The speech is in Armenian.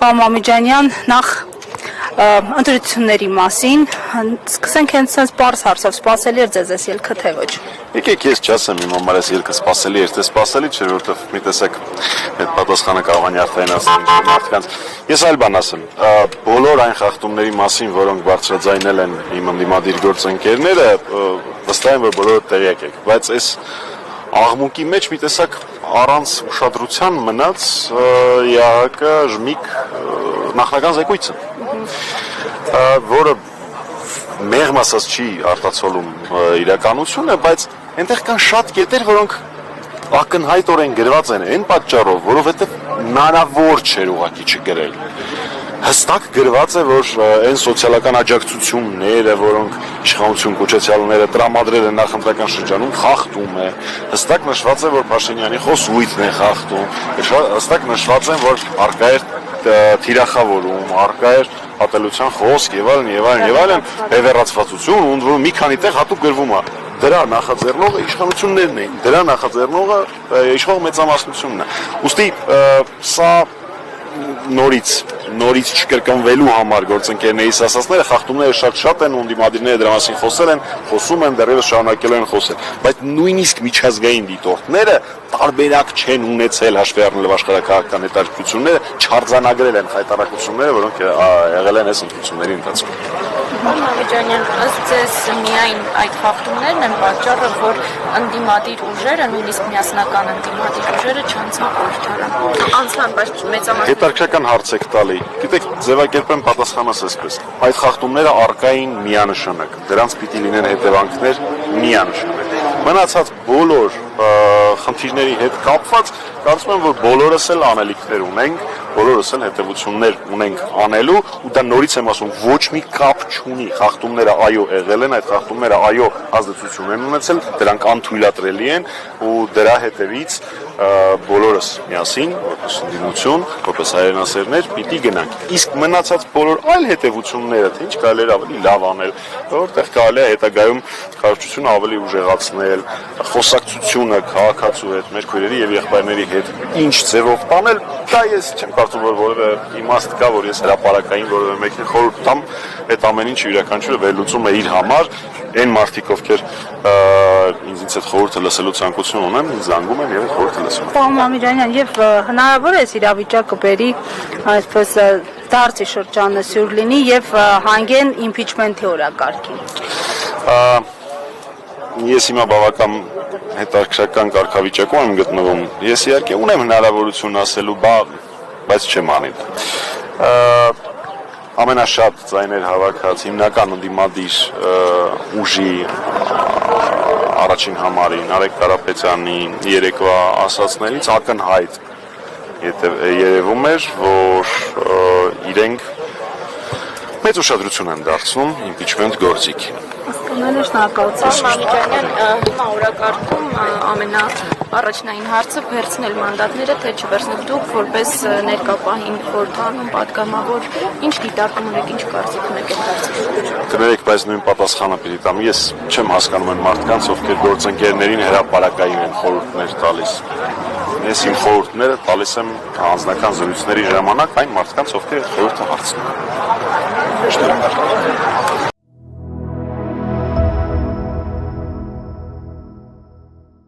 Պարոն Մամիջանյան, նախ ընտրությունների մասին, սկսենք հենց sense պարզ հարցով, սպասելի էր ձեզ այս ելքը, թե ոչ։ Եկեք ես չասեմ իմ համար այս ելքը սպասելի էր, թե սպասելի չէր, որովհետև մի տեսակ այդ պատասխանը կարող է արտահայտել ինչ-որ մարդկանց։ Ես այլ բան ասեմ, բոլոր այն խախտումների մասին, որոնք բարձրաձայնել են իմ ընդդիմադիր գործընկերները, վստահ եմ, որ բոլորը տեղյակ եք, բայց այս աղմուկի մեջ մի տեսակ առանց ուշադրության մնաց ԵԱՀԿ ժմիկ նախնական զեկույցը, որը մեղմ ասած չի արտացոլում իրականությունը, բայց այնտեղ կան շատ կետեր, որոնք ակնհայտորեն գրված են այն պատճառով, որովհետև հնարավոր չէր ուղղակի չգրել։ Հստակ գրված է, որ այն սոցիալական աջակցությունները, որոնք իշխանություն կոչեցյալները տրամադրել են նախընտրական շրջանում, խախտում է։ Հստակ նշված է, որ Փաշինյանի խոսույթն է խախտում։ Հստակ նշված է, որ արկա էր թիրախավորում, արկա էր ատելության խոսք եւ այլն, բևեռացվածություն, ոնց որ մի քանի տեղ հատուկ գրվում է։ Դրա նախաձեռնողը իշխանություններն էին, դրա նախաձեռնողը իշխող մեծամասնությունն է։ Ուստի սա նորից չկրկնվելու համար գործընկերներից ասածները խախտումները շատ են, ընդդիմադիրները դրա մասին խոսում են, դեռևս շարունակելու են խոսել, բայց նույնիսկ միջազգային դիտորդները տարբերակ չեն ունեցել հաշվի առնելով աշխարհաքաղաքական հետաքրքրությունները, չարձանագրել են հայտարարությունները, որոնք եղել են այս ընտրությունների ընթացքում։ Մամիջանյան, ըստ ձեզ միայն այդ խախտումներն են պատճառը, որ ընդդիմադիր ուժերը, նույնիսկ միասնական ընդդիմադիր ուժերը չանցան խորհրդարան։ Անցան, բայց մեծամասնություն։ Հետաքրքրական հարց եք տալի։ Գիտեք, ձևակերպեմ պատասխանս այսպես։ Այդ խախտումները առկային միանշանակ, դրանց պիտի լինեն հետևանքներ միանշանակ։ Մնացած բոլոր խնդիրների հետ կապված, կարծում եմ, որ բոլորս էլ անելիքներ ունենք, բոլորս էլ հետևություններ ունենք անելու, ու դա նորից եմ ասում, ոչ մի կապ չունի, խախտումները այո եղել են, այդ խախտումները այո ազդեցություն են ունեցել, դրանք անթույլատրելի են, ու դրա հետևից բոլորս միասին, որպես ընդդիմություն, որպես հայրենասերներ, պիտի գնանք։ Իսկ մնացած բոլոր այլ հետևությունները, թե ինչ կարելի է ավելի լավ անել, որտեղ կարելի է հետագայում կառավարությունը ավելի ուժեղացնել, խոսակցությունը քաղաքացու հետ, մեր քույրերի եւ եղբայրների հետ ինչ ձևով տանել, դա ես չեմ կարծում, որ որևէ իմաստ կա, որ ես հրապարակային որևէ մեկին խորհուրդ տամ, այդ ամեն ինչը յուրաքանչյուրը վերլուծում է իր համար, այն մարդիկ, ովքեր ինձ այդ խորհուրդը լսելու ցանկություն ունեն, ինձ զանգում են եւ այդ խորհուրդը լսում են։ Պարոն Մամիջանյան, եւ հնարավոր է այս իրավիճակը բերի այսպես դարձի շրջանը սյուր լինի եւ հանգեն իմպիչմենթի օրակարգին։ Ես հիմա բավական հետաքրքրական կարգավիճակում եմ գտնվում։ Ես իհարկե ունեմ հնարավորություն ասելու, բայց չեմ անի դա։ Ամենաշատ ձայներ հավաքած հիմնական ընդդիմադիր ուժի առաջին համարին Արեգ Կարապետյանի երեկվա ասածներից ակնհայտ երևում էր, որ իրենք մեծ ուշադրություն են դարձնում իմպիչմենթ գործիքին։ Հասկանալի, շնորհակալություն։ Մամիջանյան, հիմա օրակարգում ամենաառաջնային հարցը վերցնել մանդատները, թե չվերցնել դուք որպես ներկապահին խորհրդարանում պատգամավոր, ինչ դիտարկում ունեք, ինչ կարծիք ունեք այդ հարցի։ Կներեք, բայց նույն պատասխանը պիտի տամ։ Ես չեմ հասկանում այն մարդկանց, ովքեր գործընկերներին հրապարակային են խորհուրդներ տալիս։ Ես իմ խորհուրդները տալիս եմ անձնական զրույցների ժամանակ այն մարդկանց, ովքեր խորհուրդը հարցնում են։ Շնորհակալ եմ։